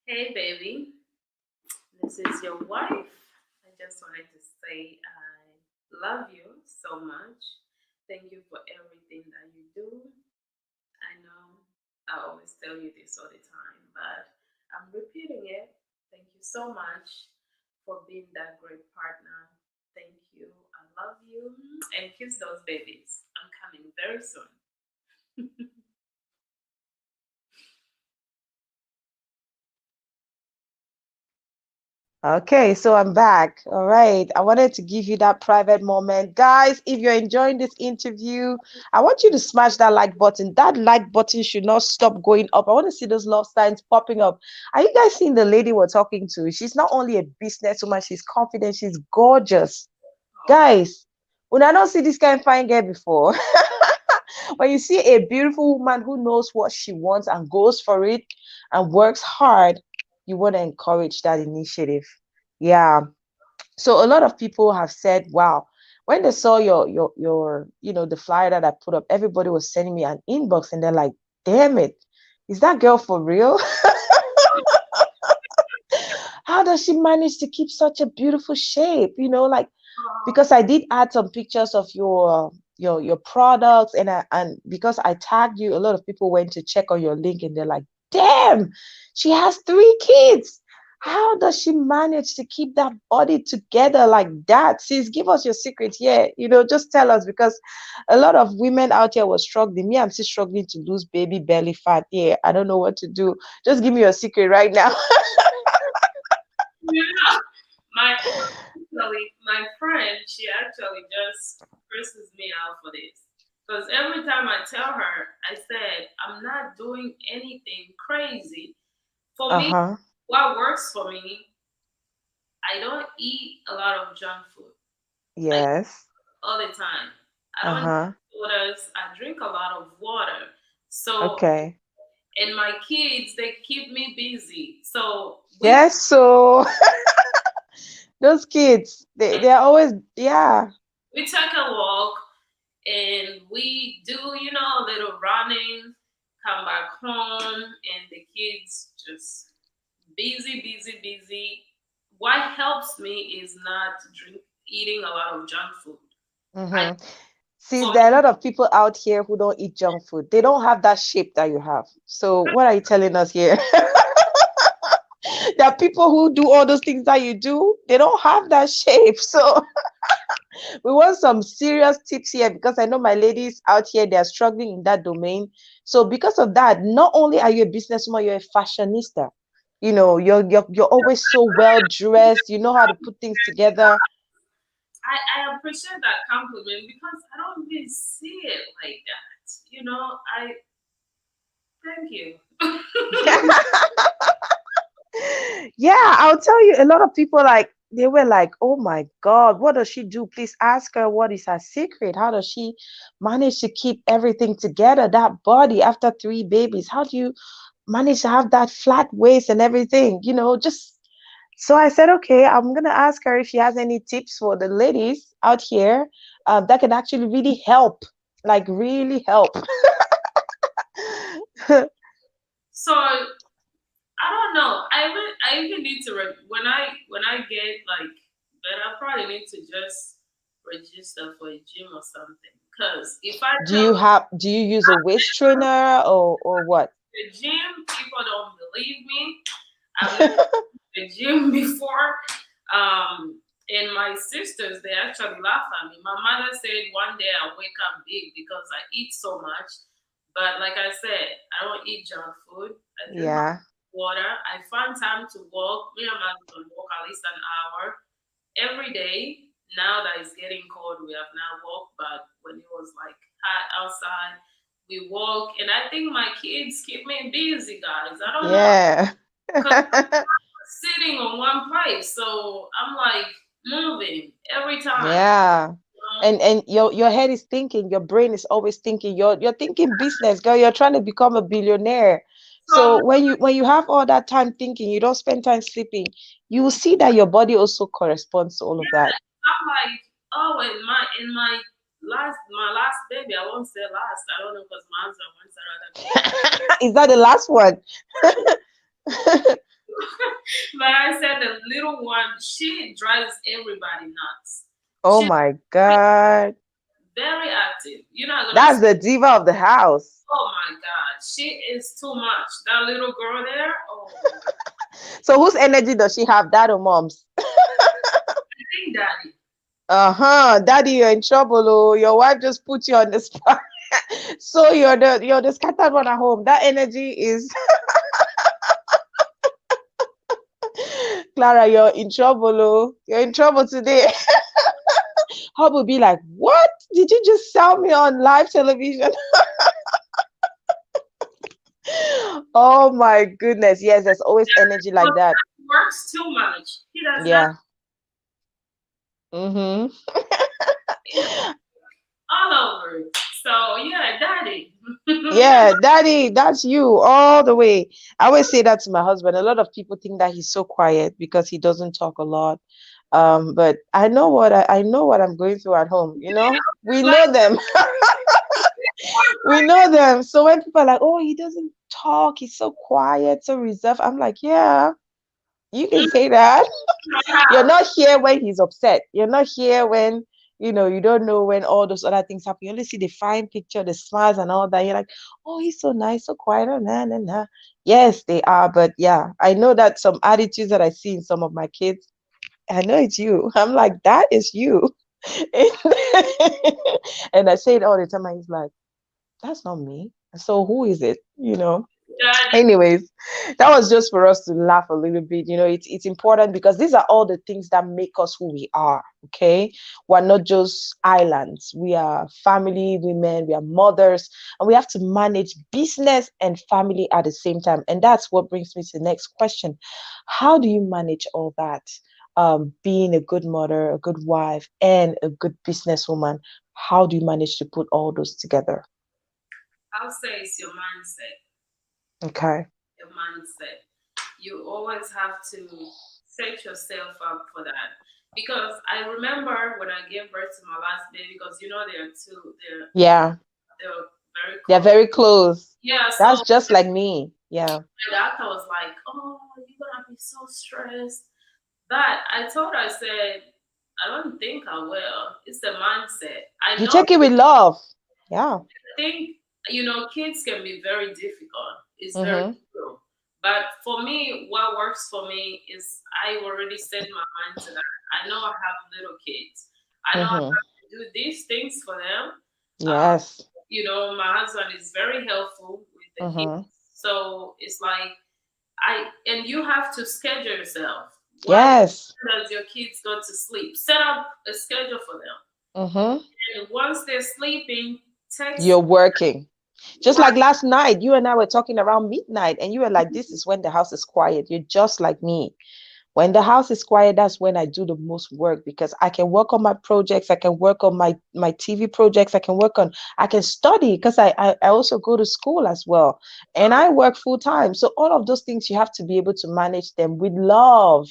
Hey, baby. This is your wife. I just wanted to say I love you so much. Thank you for everything that you do. I know I always tell you this all the time, but I'm repeating it. Thank you so much for being that great partner. Thank you. I love you. And kiss those babies. I'm coming very soon. Okay, so I'm back. All right. I wanted to give you that private moment. Guys, if you're enjoying this interview, I want you to smash that like button. That like button should not stop going up. I want to see those love signs popping up. Are you guys seeing the lady we're talking to? She's not only a businesswoman, she's confident, she's gorgeous. Oh, Guys, when I don't see this kind of fine girl before, when you see a beautiful woman who knows what she wants and goes for it and works hard, you want to encourage that initiative. Yeah. So a lot of people have said, wow, when they saw your the flyer that I put up, everybody was sending me an inbox and they're like, damn it, is that girl for real? How does she manage to keep such a beautiful shape? Like, because I did add some pictures of your products, and because I tagged you, a lot of people went to check on your link and they're like, damn, she has 3 kids. How does she manage to keep that body together like that? Sis, give us your secret here. Just tell us, because a lot of women out here were struggling. Me, I'm still struggling to lose baby belly fat. Yeah, I don't know what to do. Just give me your secret right now. yeah. My friend, she actually just curses me out for this. Because every time I tell her, I said, I'm not doing anything crazy. For me, Uh-huh. what works for me, I don't eat a lot of junk food, like Yes. all the time. I don't Uh-huh. drink sodas, I drink a lot of water. So, Okay. and my kids, they keep me busy. So Yes, so those kids, they're always, yeah. we take a walk and we do, a little running, come back home and the kids just busy, busy, busy. What helps me is not eating a lot of junk food. I Mm-hmm. See, for there are a lot of people out here who don't eat junk food. They don't have that shape that you have. So what are you telling us here? There are people who do all those things that you do. They don't have that shape. So we want some serious tips here because I know my ladies out here, they are struggling in that domain. So because of that, not only are you a businesswoman, you're a fashionista. You know, you're always so well dressed. You know how to put things together. I appreciate that compliment because I don't really see it like that. I thank you. Yeah, I'll tell you, a lot of people like they were like, "Oh my God, what does she do? Please ask her what is her secret. How does she manage to keep everything together? That body after three babies. How do you manage to have that flat waist and everything? Just so I said, okay, I'm gonna ask her if she has any tips for the ladies out here that can actually really help, like really help. So I don't know. I even need to when I get like better, I probably need to just register for a gym or something. Because if I tell Do you use a waist trainer or what? the gym, people don't believe me. I've never been to the gym before. And my sisters, they actually laugh at me. My mother said one day I wake up big because I eat so much. But like I said, I don't eat junk food. I drink my Yeah. water. I find time to walk. Me and my husband walk at least an hour every day. Now that it's getting cold, we have now walked. But when it was like hot outside, we walk. And I think my kids keep me busy, guys. I don't know, Yeah. because sitting on one place. So I'm like moving every time. Yeah. You know? And your head is thinking, your brain is always thinking, you're thinking business, girl, you're trying to become a billionaire. So So when you have all that time thinking, you don't spend time sleeping, you will see that your body also corresponds to all of that. I'm like, oh, in my last baby, I won't say last. I don't know because my husband wants another baby. Is that the last one? But I said the little one, she drives everybody nuts. Oh She's my God. very active. You're not gonna That's say, the diva of the house. oh my God, she is too much. That little girl there, oh, So whose energy does she have? Dad or mom's? I think daddy. Uh-huh. Daddy, you're in trouble. Oh, your wife just put you on the spot. So you're the scattered one at home. That energy is Clara, you're in trouble. Oh. You're in trouble today. Hub will be like, what? Did you just sell me on live television? Oh my goodness. Yes, there's always energy But like that. he works too much. He does not. Yeah. Mm-hmm. He's all over it. So yeah, daddy. Yeah, daddy, that's you all the way. I always say that to my husband. A lot of people think that he's so quiet because he doesn't talk a lot. But I know what I'm going through at home, We Like know them. We know them. So when people are like, oh, he doesn't talk, he's so quiet, so reserved. I'm like, yeah, you can say that. my You're house. not here when he's upset. You're not here when, you don't know when all those other things happen. You only see the fine picture, the smiles and all that. You're like, oh, he's so nice, so quiet. Oh, nah, nah, nah. Yes, they are. But yeah, I know that some attitudes that I see in some of my kids, I know it's you. I'm like, that is you. And I say it all the time. And he's like, that's not me. So who is it? Daddy. Anyways, that was just for us to laugh a little bit. It's important because these are all the things that make us who we are. Okay, we're not just islands. We are family women. We are mothers, and we have to manage business and family at the same time. And that's what brings me to the next question: how do you manage all that? Being a good mother, a good wife, and a good businesswoman. How do you manage to put all those together? I'll say it's your mindset. Okay. Your mindset. You always have to set yourself up for that. Because I remember when I gave birth to my last baby, because there are two, Yeah. there are very They're close. very close. Yeah, That's so just like me. Yeah. my doctor was like, "Oh, you're gonna be so stressed." But I told her, I said, "I don't think I will. It's the mindset. I You know take it with love. Yeah. think kids can be very difficult. It's very Mm-hmm. true. But for me, what works for me is I already set my mind to that. I know I have little kids. I know I Mm-hmm. have to do these things for them. Uh, Yes. my husband is very helpful with the kids. Mm-hmm. So it's like and you have to schedule yourself. What Yes. does your kids go to sleep? Set up a schedule for them. Mm-hmm. And once they're sleeping, text You're working. Just work. like last night, you and I were talking around midnight, and you were like, this is when the house is quiet. You're just like me. When the house is quiet, that's when I do the most work because I can work on my projects. I can work on my TV projects. I can study because I also go to school as well. And I work full time. So all of those things, you have to be able to manage them with love.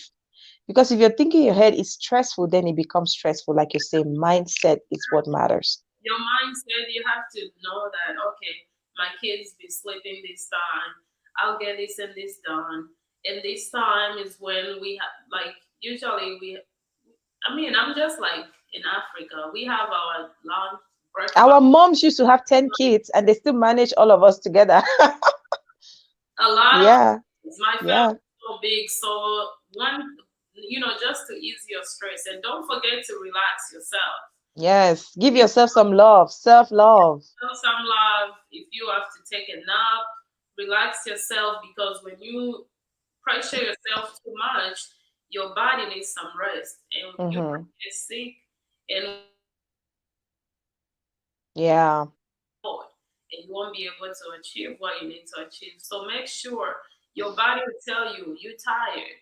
Because if you're thinking your head is stressful, then it becomes stressful. Like you say, mindset is what matters. Your mindset, you have to know that, okay, my kids be sleeping this time. I'll get this and this done. And this time is when we have, like, usually I'm just like in Africa, we have our lunch, breakfast, Our moms used to have 10 kids and they still manage all of us together. a lot of Yeah. things. My Yeah. family is so big. So, just to ease your stress. And don't forget to relax yourself. Yes. Give yourself some love, self-love. Show some love. If you have to take a nap, relax yourself because when you pressure yourself too much, your body needs some rest and you Mm-hmm. might get sick and Yeah. forward, and you won't be able to achieve what you need to achieve. So make sure your body will tell you you're tired.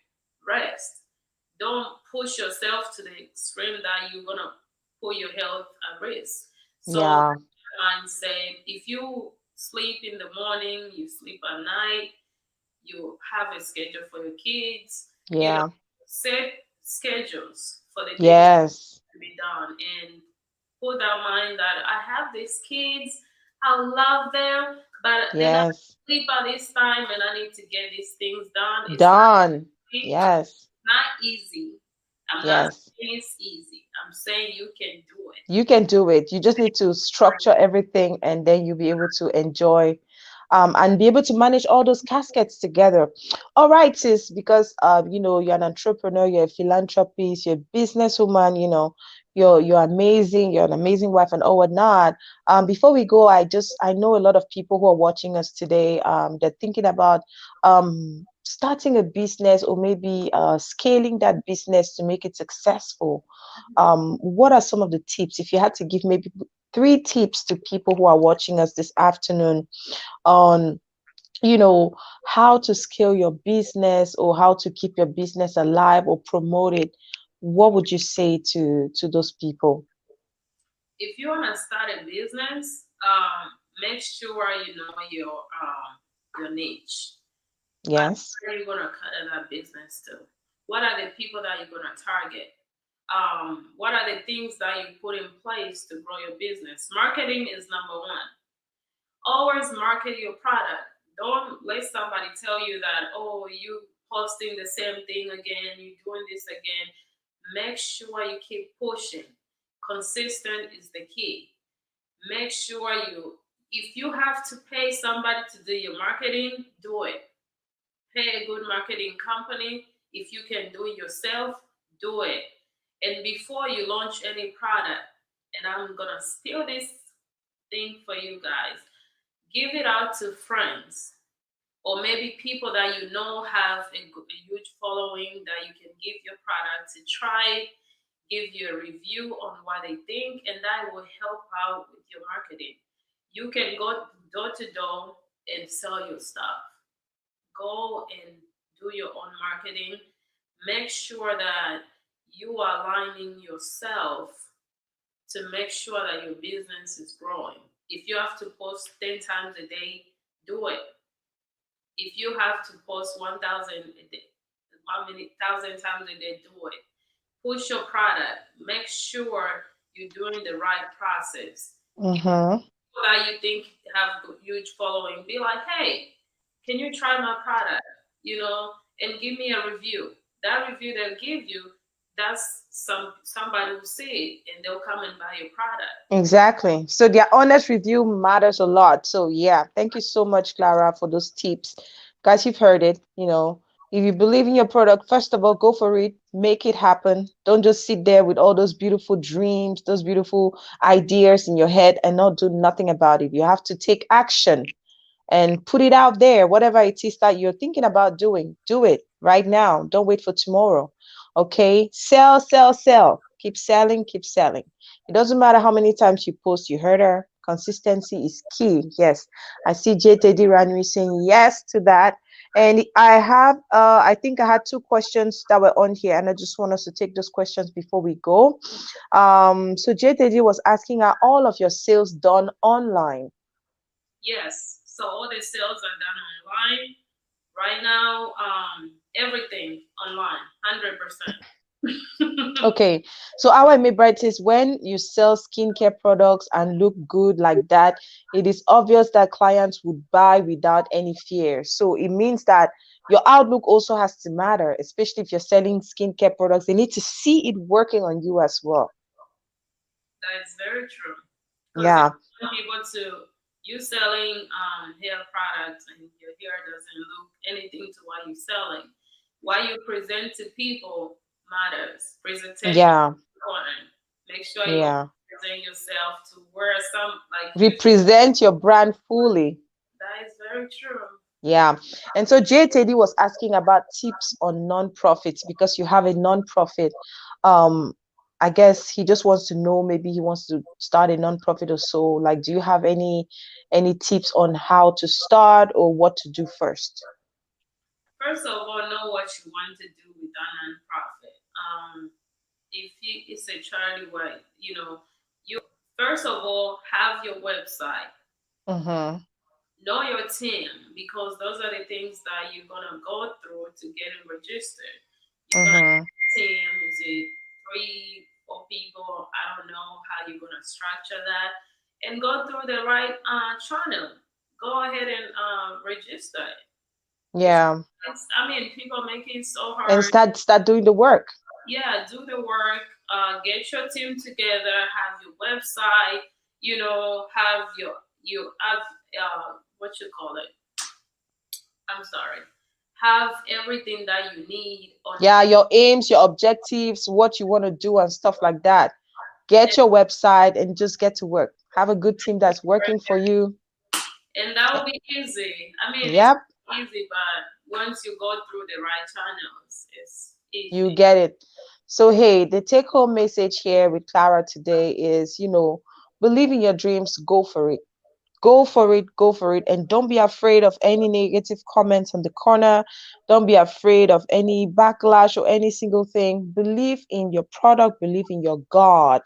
Rest. Don't push yourself to the extreme that you're gonna put your health at risk. So Yeah. mindset, if you sleep in the morning, you sleep at night, you have a schedule for your kids, Yeah. set schedules for the things Yes. to be done and put that mind that I have these kids, I love them, but then I Yes. sleep at this time and I need to get these things done. It's not Done. easy. Yes. Not easy. I'm not Yes. saying it's easy. I'm saying you can do it. You can do it. You just need to structure everything and then you'll be able to enjoy and be able to manage all those caskets together. All right, sis, because you're an entrepreneur, you're a philanthropist, you're a businesswoman, you're amazing, you're an amazing wife and all whatnot. Before we go, I know a lot of people who are watching us today, they're thinking about starting a business or maybe scaling that business to make it successful. What are some of the tips if you had to give maybe 3 tips to people who are watching us this afternoon on how to scale your business or how to keep your business alive or promote it? What would you say to those people? If you want to start a business, make sure you know your niche. Like, Yes. where are you gonna cut in that business to? What are the people that you're gonna target? What are the things that you put in place to grow your business? Marketing is number one. Always market your product. Don't let somebody tell you that, oh, you posting the same thing again, you doing this again. Make sure you keep pushing. Consistent is the key. Make sure if you have to pay somebody to do your marketing, do it. Pay a good marketing company. If you can do it yourself, do it. And before you launch any product, and I'm gonna steal this thing for you guys, give it out to friends or maybe people that you know have a huge following that you can give your product to try, give you a review on what they think, and that will help out with your marketing. You can go door to door and sell your stuff. Go and do your own marketing. Make sure that you are aligning yourself to make sure that your business is growing. If you have to post 10 times a day, do it. If you have to post 1,000 a day, 1,000 times a day, do it. Push your product. Make sure you're doing the right process. If Mm-hmm. people that you think have huge following, be like, hey, can you try my product? You know, and give me a review. That review they'll give you, that's somebody who see it and they'll come and buy your product. Exactly. So their honest review matters a lot. So yeah, thank you so much, Clara, for those tips. Guys, you've heard it. If you believe in your product, first of all, go for it, make it happen. Don't just sit there with all those beautiful dreams, those beautiful ideas in your head and not do nothing about it. You have to take action and put it out there. Whatever it is that you're thinking about doing, do it right now. Don't wait for tomorrow. Okay? Sell, sell, sell. Keep selling, keep selling. It doesn't matter how many times you post, you heard her. Consistency is key. Yes. I see JTD Ranui saying yes to that. And I think I had two questions that were on here, and I just want us to take those questions before we go. So JTD was asking, are all of your sales done online? Yes. So all the sales are done online. Right now, everything online, 100%. Okay, so our Mibright is when you sell skincare products and look good like that, it is obvious that clients would buy without any fear. So it means that your outlook also has to matter, especially if you're selling skincare products. They need to see it working on you as well. That is very true. Because if Yeah. you want people to you selling hair products and your hair doesn't look anything to what you're selling, what you present to people matters. Presentation is Yeah. important. Make sure you Yeah. present yourself to where some like you. Represent your brand fully. That is very true. Yeah. And so JTD was asking about tips on non-profits because you have a non-profit. Um, I guess he just wants to know, maybe he wants to start a non-profit or so. Like, do you have any tips on how to start or what to do first? First of all, know what you want to do with that nonprofit. If it's a charity work, you first of all have your website, Mm-hmm. know your team because those are the things that you're gonna go through to get it registered. You're gonna Mm-hmm. have a team, is it 3 or 4 people? I don't know how you're gonna structure that and go through the right channel. Go ahead and register it. It's, Yeah. I mean, people make it so And hard. start doing the work. Yeah, do the work, get your team together, have your website, have you have what you call it. I'm sorry. Have everything that you need on Yeah, your aims, your objectives, what you want to do and stuff like that. Get your website and just get to work. Have a good team that's working for you. and that will be easy. I mean, it's Yep, easy, but once you go through the right channels, it's you easy. get it. So, hey, the take home message here with Clara today is, believe in your dreams, go for it. Go for it, go for it. And don't be afraid of any negative comments on the corner. Don't be afraid of any backlash or any single thing. Believe in your product, believe in your God,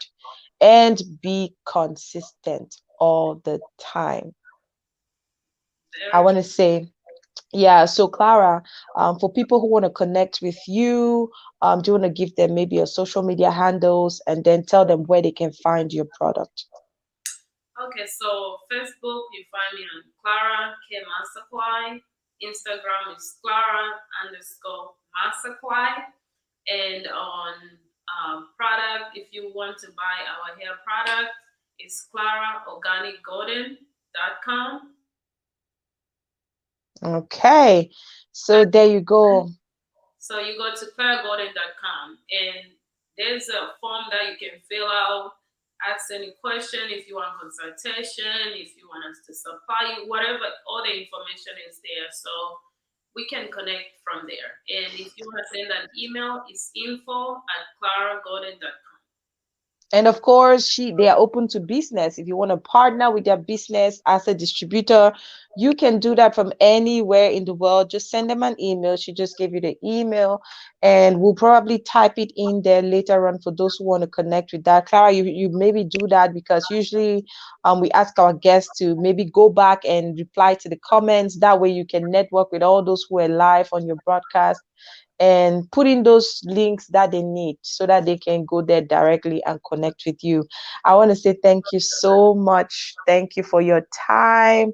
and be consistent all the time. I Very want to say, yeah, so Clara, for people who want to connect with you, do you want to give them maybe your social media handles and then tell them where they can find your product? Okay, so Facebook, you find me on Clara K Massaquoi. Instagram is Clara underscore Massaquoi. And on product, if you want to buy our hair product, it's claraorganicgolden.com. Okay, so there you go. So you go to claragolden.com and there's a form that you can fill out, ask any question if you want consultation, if you want us to supply you, whatever, all the information is there. So we can connect from there. And if you want to send an email, it's info@claragolden.com. And of course, they are open to business. If you want to partner with their business as a distributor, you can do that from anywhere in the world. Just send them an email. She just gave you the email, and we'll probably type it in there later on for those who want to connect with that. Clara, you maybe do that because usually we ask our guests to maybe go back and reply to the comments. That way you can network with all those who are live on your broadcast. and put in those links that they need so that they can go there directly and connect with you. I want to say thank you so much. Thank you for your time.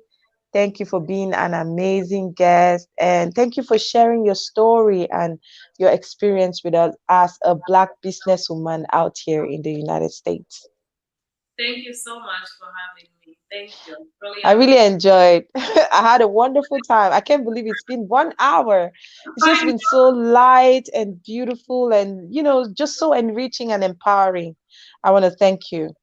Thank you for being an amazing guest. And thank you for sharing your story and your experience with us as a Black businesswoman out here in the United States. Thank you so much for having me. Thank you. Really I really appreciate enjoyed. I had a wonderful time. I can't believe it's been 1 hour. It's just it. been so light and beautiful and, just so enriching and empowering. I want to thank you.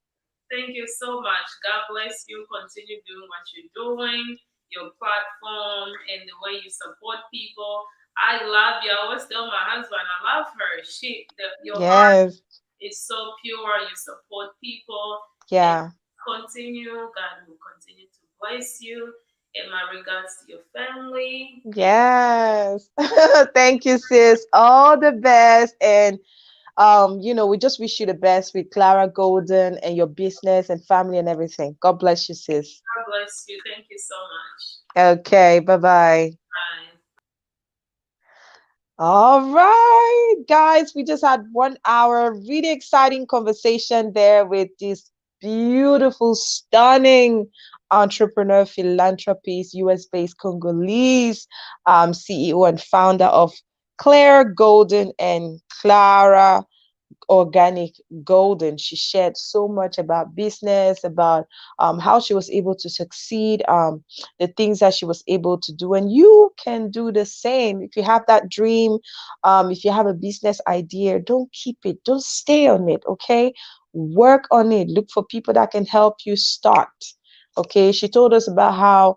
Thank you so much. God bless you. Continue doing what you're doing, your platform, and the way you support people. I love you. I always tell my husband, I love her. Your heart Yes. is so pure. You support people, and Yeah. continue. God will continue to bless you. And my regards to your family. Yes. Thank you, sis. All the best. And we just wish you the best with Clara Golden and your business and family and everything. God bless you, sis. God bless you. Thank you so much. Okay, bye-bye. Bye. All right, guys, we just had 1 hour, really exciting conversation there with this beautiful, stunning entrepreneur, philanthropist, US-based Congolese CEO and founder of Claire Golden and Clara Organic Golden. She shared so much about business, about how she was able to succeed, the things that she was able to do. And you can do the same. If you have that dream, if you have a business idea, don't keep it, don't stay on it, okay? Work on it. Look for people that can help you start. Okay, she told us about how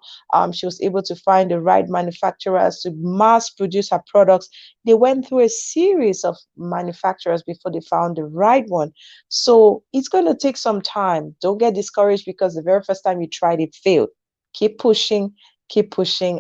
she was able to find the right manufacturers to mass produce her products. They went through a series of manufacturers before they found the right one. So it's going to take some time. Don't get discouraged because the very first time you tried it failed. Keep pushing,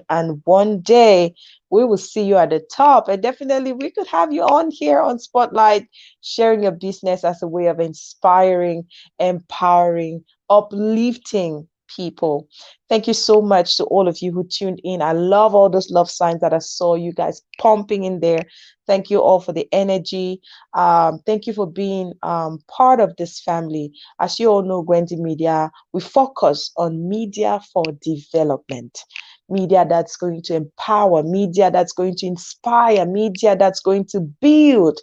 and one day we will see you at the top. And definitely we could have you on here on Spotlight, sharing your business as a way of inspiring, empowering, uplifting people. Thank you so much to all of you who tuned in. I love all those love signs that I saw you guys pumping in there. Thank you all for the energy. Thank you for being part of this family. As you all know, Gwendy Media, we focus on media for development. Media that's going to empower, media that's going to inspire, media that's going to build.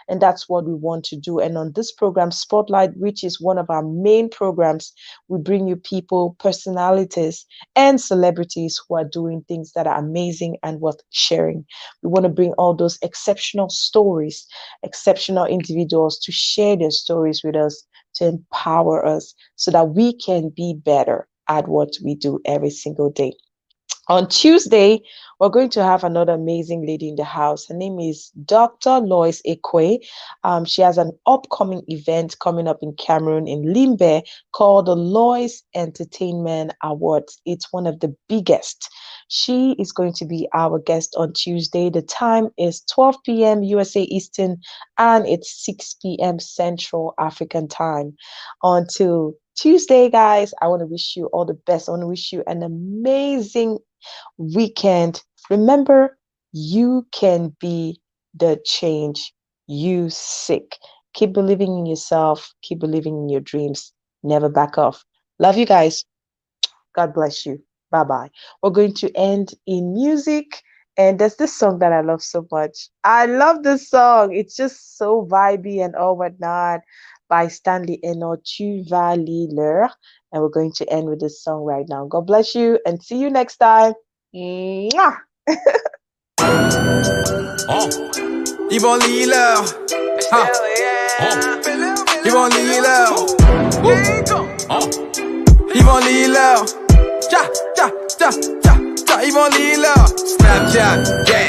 And that's what we want to do. And on this program, Spotlight, which is one of our main programs, we bring you people, personalities, and celebrities who are doing things that are amazing and worth sharing. We want to bring all those exceptional stories, exceptional individuals to share their stories with us, to empower us so that we can be better at what we do every single day. On Tuesday, we're going to have another amazing lady in the house. Her name is Dr. Lois Ekwe. She has an upcoming event coming up in Cameroon, in Limbe, called the Lois Entertainment Awards. It's one of the biggest. She is going to be our guest on Tuesday. The time is 12 p.m. USA Eastern, and it's 6 p.m. Central African time. Until Tuesday, guys, I want to wish you all the best. I want to wish you an amazing weekend. Remember, you can be the change you seek. Keep believing in yourself. Keep believing in your dreams. Never back off. Love you guys. God bless you. Bye bye. We're going to end in music. And there's this song that I love so much. I love this song. It's just so vibey and all whatnot, by Stanley Eno, Tu vas lire. And we're going to end with this song right now. God bless you and see you next time. Mwah! Yvonne Liller. Yvonne Liller. Yvonne Liller. Ja, ja, ja, ja, ja, Yvonne Liller. Snapchat, yeah.